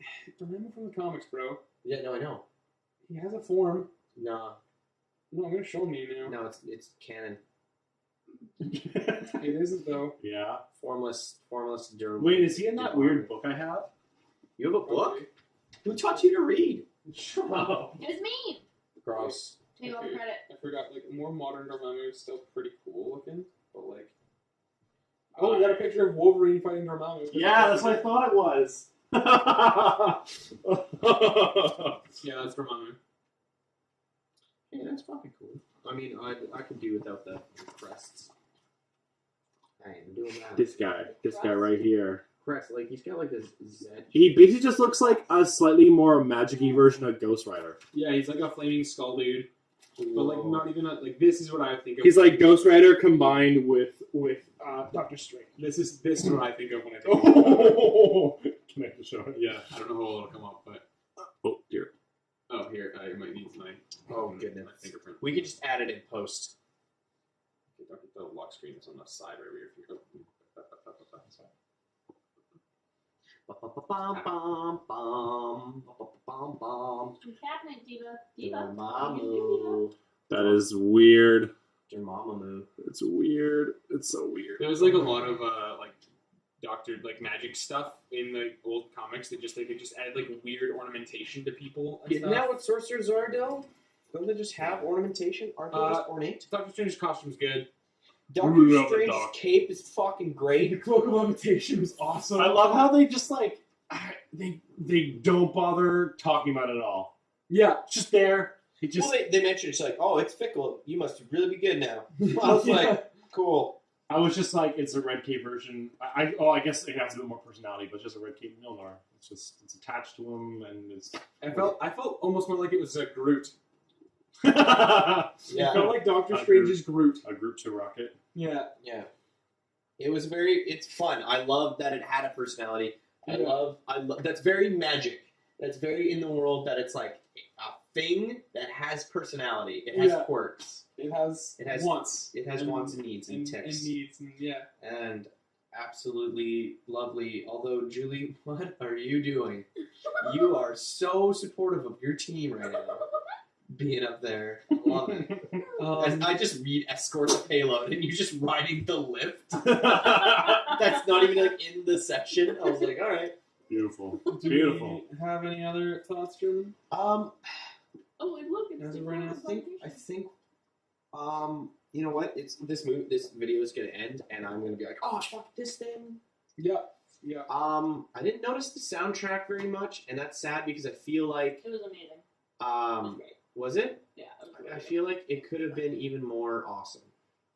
Dormammu from the comics, bro. Yeah, no, I know. He has a form. No, No, I'm gonna show him to you now. no, it's canon. It isn't though. Yeah. Formless Dormammu. Wait, is he in that weird book I have? You have a book? Who taught you to read? Shut up. It was me. Gross. Take all the credit. I forgot. Like more modern Dormammu is still pretty cool looking, but like. Oh, we got a picture of Wolverine fighting Dormammu. Yeah, that's what I thought it was. Yeah, that's Dormammu. Yeah, that's fucking cool. I mean, I could do without the crests. I am doing that. This guy right here. Crest, like, he's got like this Z. He basically just looks like a slightly more magic-y version of Ghost Rider. Yeah, he's like a flaming skull dude, but like not even a, like this is what I think of. He's like Ghost Rider combined with Doctor Strange. This is what I think of when I think. Of Oh, can I just show it? Yeah, I don't know how well it'll come up, but Oh dear. oh here, I might need my Goodness. my fingerprint. We could just add it in post. The lock screen is on the side right where your finger. What's happening, Diva? Diva? Dormammu. That is weird. Dormammu. It's weird. It's so weird. There was like a lot of like doctor like magic stuff in the old comics that they could just add like weird ornamentation to people. And Isn't stuff. that what sorcerers are, though? Don't they just have ornamentation? Aren't they just ornate? Doctor Strange's costume's good. Doctor Love the Strange's doc. cape is fucking great. The cloak of levitation was awesome. I love how they just like they don't bother talking about it at all. Yeah, It's just there. It just Well, they mentioned it's like, oh, it's fickle. You must really be good now. I was like, cool. I was just like, it's a red cape version. I guess it has a bit more personality, but it's just a red cape Milnar. It's attached to him, and it's. I felt almost more like it was a Groot. Yeah. It felt like Doctor A Strange's Groot. A Groot to Rocket. Yeah. Yeah. It was it's fun. I love that it had a personality. I Yeah. love, that's very magic. That's very in the world that it's like a thing that has personality. It has Yeah. quirks. It has wants. It has wants and needs and and ticks. needs. And, yeah. And absolutely lovely. Although, Julie, what are you doing? You are so supportive of your team right now. Being up there. Love it. As I just read escort the payload and you just riding the lift. That's not even like in the section. I was like, all right. Beautiful. Do Beautiful. we have any other thoughts, Jordan? Oh, like, look. It's As of the right now, I think, you know what? It's this video is gonna end, and I'm gonna be like, oh fuck this thing. Yeah. Yeah. I didn't notice the soundtrack very much, and that's sad because I feel like, It was amazing. It was great. was it? Yeah, it was great. I feel like it could have been even more awesome.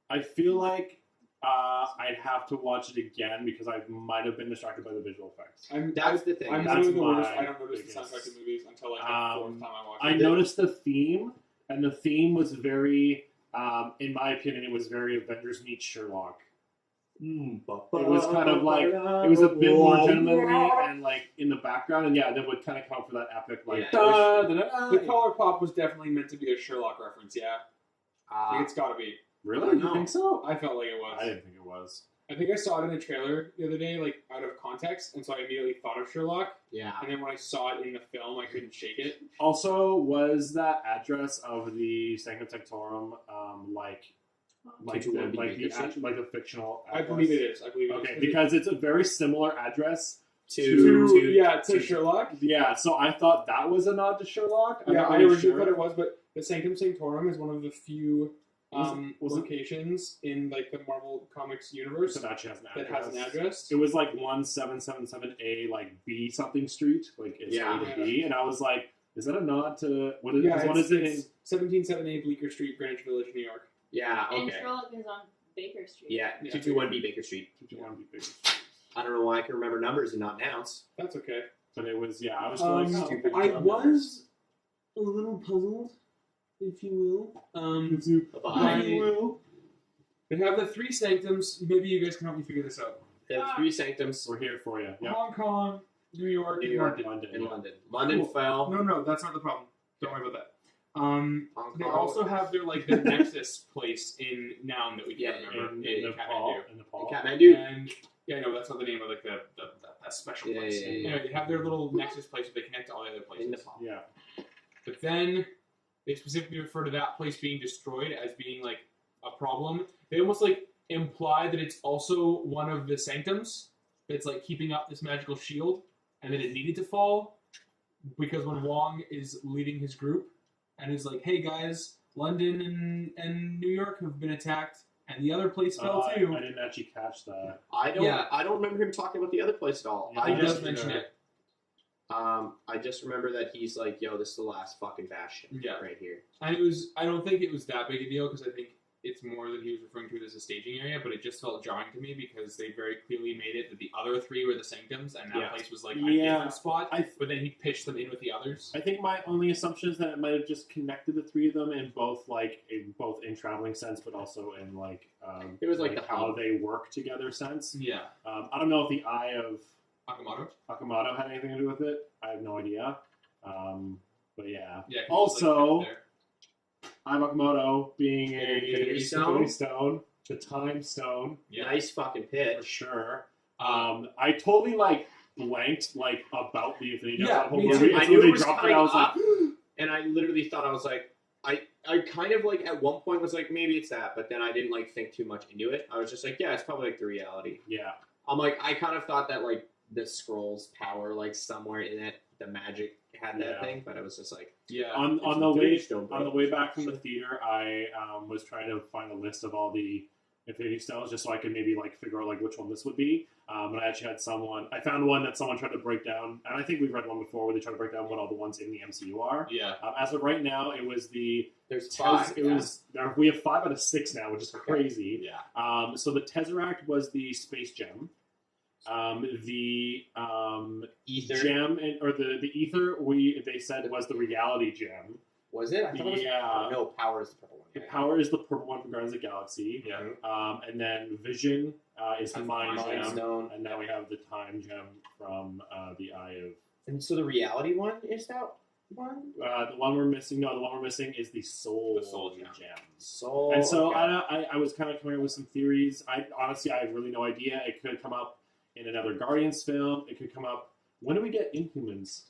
I feel like I'd have to watch it again because I might have been distracted by the visual effects. That's the thing. I'm That's doing the worst. my I don't notice biggest- the soundtrack to movies until like the fourth time I watch it. I noticed the theme, and the theme was very, in my opinion, it was very Avengers meets Sherlock. It was kind of like, it was a bit more gentlemanly and like in the background, and yeah, that would kind of come for that epic like. Yeah, The color pop was definitely meant to be a Sherlock reference. Yeah, I think it's got to be. Really? You No. think so? I felt like it was. I didn't think it was. I think I saw it in a trailer the other day, like out of context, and so I immediately thought of Sherlock. Yeah. And then when I saw it in the film, I couldn't shake it. Also, was that address of the Sanctum Sanctorum like To the Wendy like the Nicholson? actual like the fictional? I Address? believe it is. Okay, because it's a very similar address. to Sherlock. Yeah, so I thought that was a nod to Sherlock. I'm Yeah, not I really originally sure. thought it was, but the Sanctum Sanctorum is one of the few locations in like the Marvel Comics universe So it actually has an that address. has an address. It was like 1777A, like B something street, like it's Yeah. A to B, and I was like, is that a nod to what is, Yeah, what is it in? 1778 Bleecker Street, Greenwich Village, New York. Yeah, And okay. Sherlock is on Baker Street. Yeah, Yeah. 221B Baker Street. 51B Baker Street. I don't know why I can remember numbers and not nouns. That's okay. But it was, yeah, I was stupid I dumb was a little puzzled, if you will. Bye. They have the 3 sanctums. Maybe you guys can help me figure this out. They have 3 sanctums We're here for you. Yeah. Hong Kong, New York, New and York, London. London. in Yeah. London. London Cool. fell. No, that's not the problem. Don't worry about that. Hong They Kong. also have their like the Nexus place in Noun that we can't Yeah, remember In in Nepal. Kathmandu. In Nepal. Kathmandu. And yeah, no, that's not the name of like the that special Yeah, place. yeah, yeah. Anyway, they have their little Nexus place where they connect to all the other places. In Nepal. Yeah. But then they specifically refer to that place being destroyed as being like a problem. They almost like imply that it's also one of the sanctums that's like keeping up this magical shield, and that it needed to fall because when Wong is leading his group and is like, "Hey guys, London and New York have been attacked, and the other place fell too." I didn't actually catch that. I don't. Yeah. I don't remember him talking about the other place at all. Yeah, I He just does mention it. I just remember that he's like, "Yo, this is the last fucking bastion Yeah. right here." And I don't think it was that big a deal because I think it's more that he was referring to it as a staging area, but it just felt jarring to me because they very clearly made it that the other 3 were the sanctums, and that Yeah. place was like a Yeah. different spot. I- But then he pitched them in with the others. I think my only assumption is that it might have just connected the 3 of them in both in traveling sense, but also in like It was like the how hub. they work together sense. Yeah, I don't know if the Eye of Akamoto. Akamoto had anything to do with it. I have no idea. But yeah. Yeah. 'cause Also- it was, like, kept Eye of Akamoto being a Infinity Infinity Stone, the Time Stone, there. Yeah. Nice fucking pit. for sure. I totally like blanked like about the Infinity Yeah, Stone me movie. too. As I soon knew as it they was dropped it, coming I was up, like, and I literally thought I was like, I kind of like at one point was like maybe it's that, but then I didn't like think too much into it. I was just like, yeah, it's probably like the reality. yeah. I'm like, I kind of thought that like the scrolls power like somewhere in it, the magic had that Yeah. thing, but I was just like, Yeah. On it's the Infinity way Stone, bro. on the way back from the theater, I was trying to find a list of all the Infinity Stones just so I could maybe like figure out like which one this would be. And I actually had I found one that someone tried to break down, and I think we've read one before where they tried to break down what all the ones in the MCU are. Yeah. As of right now, it was There's 5. we have 5 out of 6 now, which is Okay. crazy. Yeah. So the Tesseract was the space gem. The Ether. gem or the ether they said was the reality gem. Was it? I thought it was. Yeah. No, power is the purple one. The power is the purple one from Guardians of the Galaxy. Yeah. And then vision is the That's mind Mind gem. Stone. And now we have the time gem from the Eye of. And so the reality one is that one? The one we're missing. No, the one we're missing is the soul, The soul gem. Soul. And so okay. I was kind of coming up with some theories. I have really no idea. It could come up in another Guardians film. It could come up. When do we get Inhumans?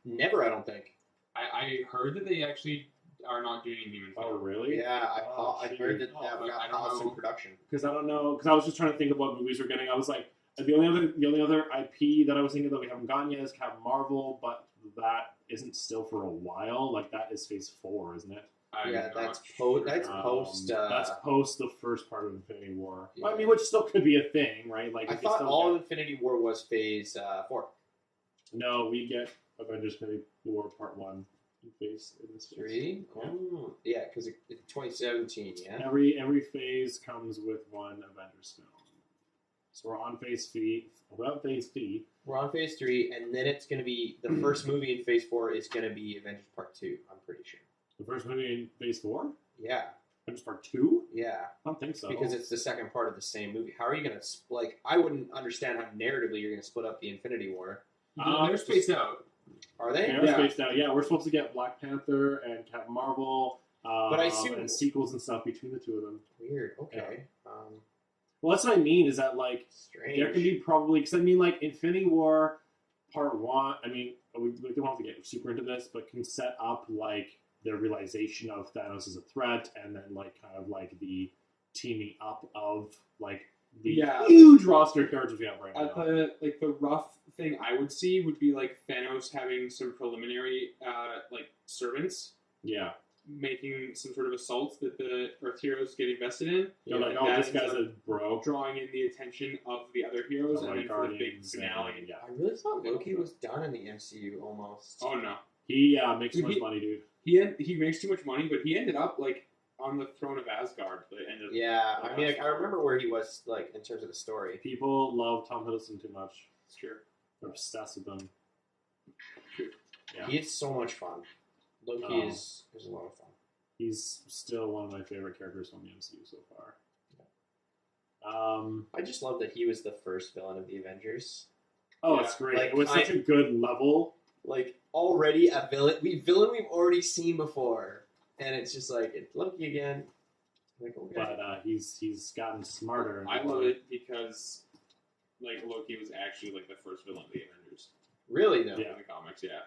Never, I don't think. I heard that they actually are not doing Inhumans. Oh, really? Yeah, Oh, I heard that Oh, that I got don't paused in know. production. Because I don't know. Because I was just trying to think of what movies we're getting. I was like, the only other IP that I was thinking that we haven't gotten yet is Captain Marvel, but that isn't still for a while. Like that is Phase 4, isn't it? Yeah, that's sure. that's post. That's post the first part of Infinity War. Yeah. I mean, which still could be a thing, right? Like I we can thought still all get- of Infinity War was Phase 4. No, we get Avengers Infinity War Part 1 in Phase in this phase. 3? Yeah. Oh, yeah, because it's 2017, yeah? Every phase comes with one Avengers film. So we're on Phase 3. We're on Phase 3. We're on Phase 3, and then it's going to be, the first movie in Phase 4 is going to be Avengers Part 2, I'm pretty sure. The first movie in Phase 4? Yeah, Avengers Part 2? yeah, I don't think so. because it's the second part of the same movie. How are you going to, like, I wouldn't understand how narratively you're going to split up the Infinity War. They're spaced out. Are they? Aerospace now. Yeah, we're supposed to get Black Panther and Captain Marvel, But I assume- and sequels and stuff between the two of them. Weird, okay. Well, that's what I mean. Is that like Strange. there can be probably because I mean like Infinity War Part 1. I mean we don't have to get super into this, but can set up like the realization of Thanos as a threat, and then like kind of like the teaming up of like the Yeah. huge roster of characters we have right now. The rough thing I would see would be like Thanos having some preliminary like servants, Yeah. making some sort of assault that the Earth heroes get invested in. You're like, that this ends guy's up a bro. drawing in the attention of the other heroes, and then for the big Guardians finale. and- yeah. I really thought Loki was done in the MCU almost. Oh no, He makes too much money, dude. he makes too much money, but he ended up like on the throne of Asgard. But it ended up, Yeah, I mean, I remember where he was, like, in terms of the story. People love Tom Hiddleston too much. It's true. They're obsessed with him. Yeah. He is so much fun. Loki is a lot of fun. He's still one of my favorite characters from the MCU so far. I just love that he was the first villain of the Avengers. Oh, Yeah, it's great. like, It was such a good level. Like, already a villain we've already seen before. And it's just like, it's Loki again. Like, okay. But he's gotten smarter. And I love it because like Loki was actually like the first villain of the Avengers Really, though? Yeah. in the comics. Yeah.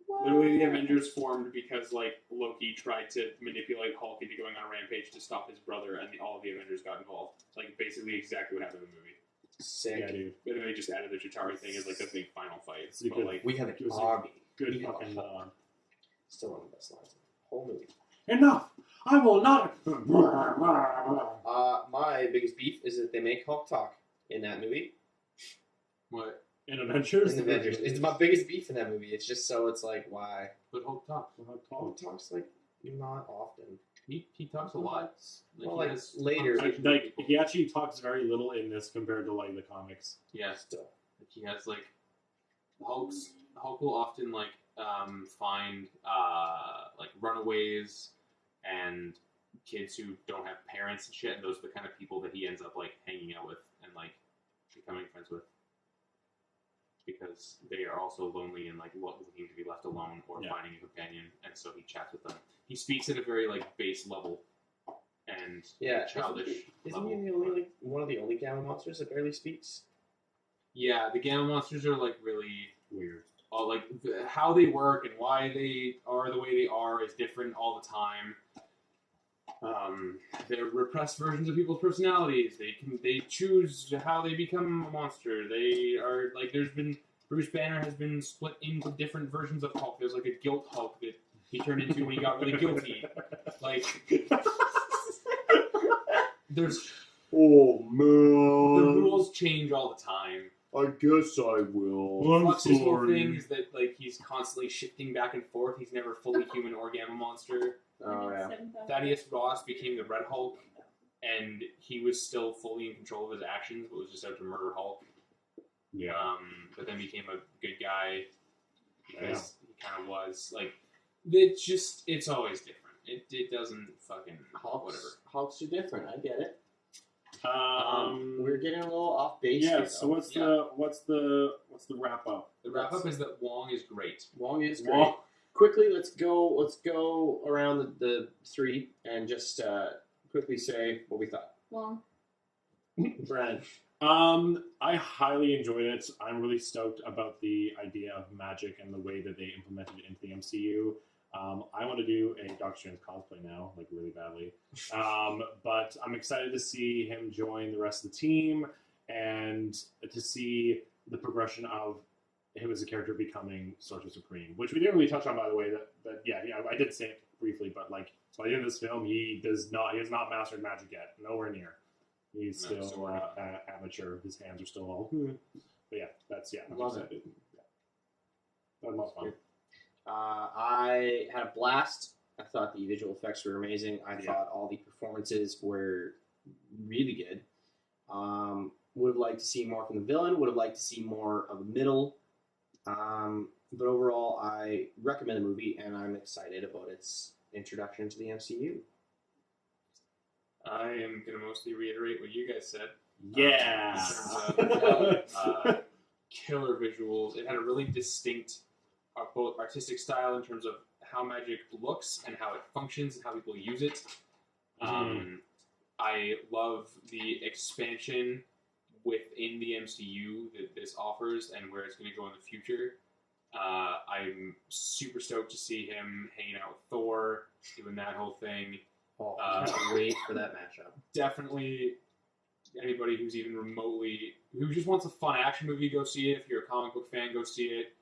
What? Literally, the Avengers formed because like Loki tried to manipulate Hulk into going on a rampage to stop his brother, and all of the Avengers got involved. Like basically exactly what happened in the movie. Sick. Yeah, dude. But then they just added the Chitauri thing as like the big final fight. So you But could- like, We have an It was a army. Good We have a fucking. Hulk. Still one of the best lines in the whole movie. Enough! I will not. My biggest beef is that they make Hulk talk in that movie. what? In Avengers. In Avengers. It's my biggest beef in that movie. It's just so, it's like, why? But Hulk talks. Hulk talks, like, not often. He talks a lot. Well, he like, has later. conversations with Like people. he actually talks very little in this compared to like the comics. Yeah. Still. Like, he has like Hulk will often like find like runaways and kids who don't have parents and shit, and those are the kind of people that he ends up like hanging out with and like becoming friends with because they are also lonely and like looking to be left alone or Yeah. finding a companion, and so he chats with them. He speaks at a very like base level and Yeah. childish Isn't level. he the only, like, one of the only gamma monsters that barely speaks? Yeah, the Gamma monsters are like really Weird. all like how they work and why they are the way they are is different all the time. They're repressed versions of people's personalities. They choose how they become a monster. They are like Bruce Banner has been split into different versions of Hulk. There's like a guilt Hulk that he turned into when he got really guilty. Like there's Oh the man. rules change all the time. I guess I will. I'm Flux's whole sorry. thing is that like he's constantly shifting back and forth. He's never fully human or Gamma monster. Oh, yeah. Thaddeus Ross became the Red Hulk, and he was still fully in control of his actions, but was just out to murder Hulk. Yeah. But then became a good guy because he kind of was like. It's always different. It doesn't fucking whatever. Hulks are different. I get it. We're getting a little off base. yeah. here, So though. what's the wrap up? The wrap up is that Wong is great. Wong is great. Wong. Quickly, let's go around the three and just quickly say what we thought. Well, Brad. I highly enjoyed it. I'm really stoked about the idea of magic and the way that they implemented it into the MCU. I want to do a Doctor Strange cosplay now, like really badly. But I'm excited to see him join the rest of the team and to see the progression of him as a character becoming Sorcerer Supreme, which we didn't really touch on, by the way. Yeah, I did say it briefly, but like by the end of this film, he has not mastered magic yet, nowhere near. He's No, still still amateur. His hands are still all. But yeah, I'm Love excited. Yeah. That was fun. I had a blast. I thought the visual effects were amazing. I Yeah. thought all the performances were really good. Would have liked to see more from the villain. Would have liked to see more of the middle. But overall, I recommend the movie, and I'm excited about its introduction to the MCU. I am gonna mostly reiterate what you guys said. Yeah. In terms of killer visuals, it had a really distinct both artistic style in terms of how magic looks and how it functions and how people use it. I love the expansion within the MCU that this offers and where it's going to go in the future. I'm super stoked to see him hanging out with Thor, doing that whole thing. Can't wait for that matchup. Definitely anybody who's even remotely who just wants a fun action movie, go see it. If you're a comic book fan, go see it.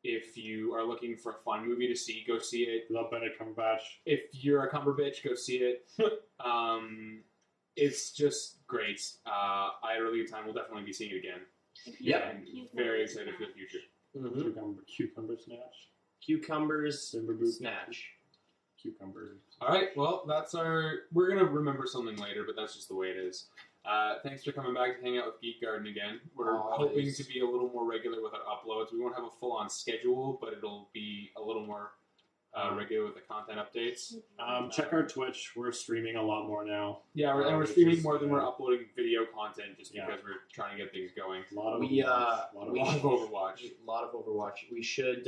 If you are looking for a fun movie to see, go see it. Love Benedict Cumberbatch. If you're a Cumberbatch, go see it. It's just great. I had a really good time. We'll definitely be seeing it again. Yep. And very excited for the future. Cucumber snatch. Cucumbers Timber boot. snatch. Cucumbers. All right, well, that's our... We're going to remember something later, but that's just the way it is. Thanks for coming back to hang out with Geek Garden again. We're hoping to be a little more regular with our uploads. We won't have a full-on schedule, but it'll be a little more regular with the content updates. Check our Twitch. We're streaming a lot more now. Yeah, we're streaming more than we're uploading video content just because we're trying to get things going. A lot of Overwatch. A lot of Overwatch. We should.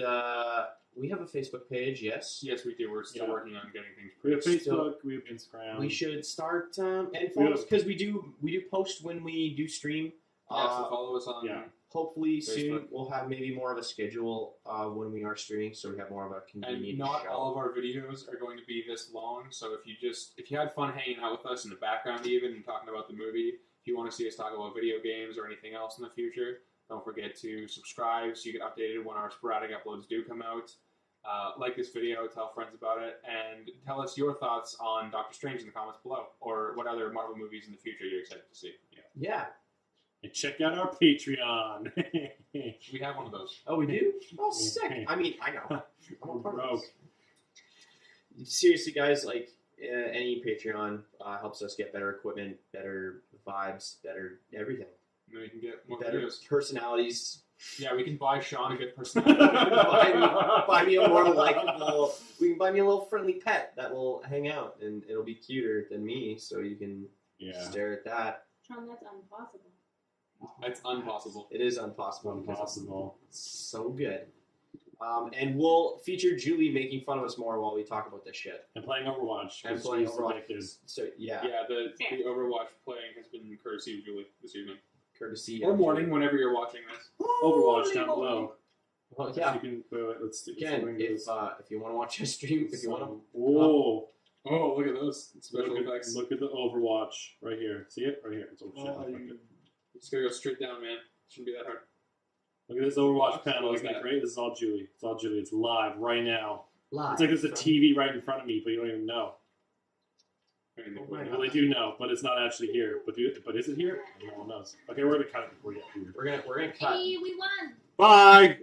We have a Facebook page. Yes. Yes, we do. We're still working on getting things. We have Facebook. Still- We have Instagram. We should start and follow us because we do post when we do stream. Yeah, so follow us on. yeah. Hopefully Facebook. soon we'll have maybe more of a schedule when we are streaming, so we have more of a convenient And not show. all of our videos are going to be this long. So if you had fun hanging out with us in the background even and talking about the movie, if you want to see us talk about video games or anything else in the future, don't forget to subscribe so you get updated when our sporadic uploads do come out. Like this video, tell friends about it, and tell us your thoughts on Doctor Strange in the comments below, or what other Marvel movies in the future you're excited to see. Yeah. And check out our Patreon. We have one of those. Oh, we do? Oh, sick. I mean, I know. I'm a part of Rogue. this. Seriously, guys, like any Patreon helps us get better equipment, better vibes, better everything. And then we can get more Better videos. personalities. Yeah, we can buy Sean a good personality. buy me a more likable. We can buy me a little friendly pet that will hang out, and it'll be cuter than me, so you can stare at that. Sean, that's impossible. That's impossible. It is impossible. Impossible. It's so good. And we'll feature Julie making fun of us more while we talk about this shit. And playing Overwatch. And which playing used to Overwatch. make his- So yeah, Yeah, the Overwatch playing has been courtesy of Julie this evening. courtesy Or of morning, whenever you're watching this. Overwatch down below. Well, So yeah. you can, wait, let's do Again, if you want to watch a stream, if you want to, Whoa. Oh, look at those special Look effects. at the Overwatch right here. See it? Right here. It's shit. Just gotta go straight down, man. Shouldn't be that hard. Look at this Overwatch Look panel. at Isn't that that. great? This is all Julie. It's all Julie. It's live right now. live. It's like there's a TV right in front of me, but you don't even know. I mean, Oh my Well, they do know, but it's not actually here. But is it here? No one knows. Okay, we're gonna cut it before you get here. We're gonna cut. Hey, we won! Bye.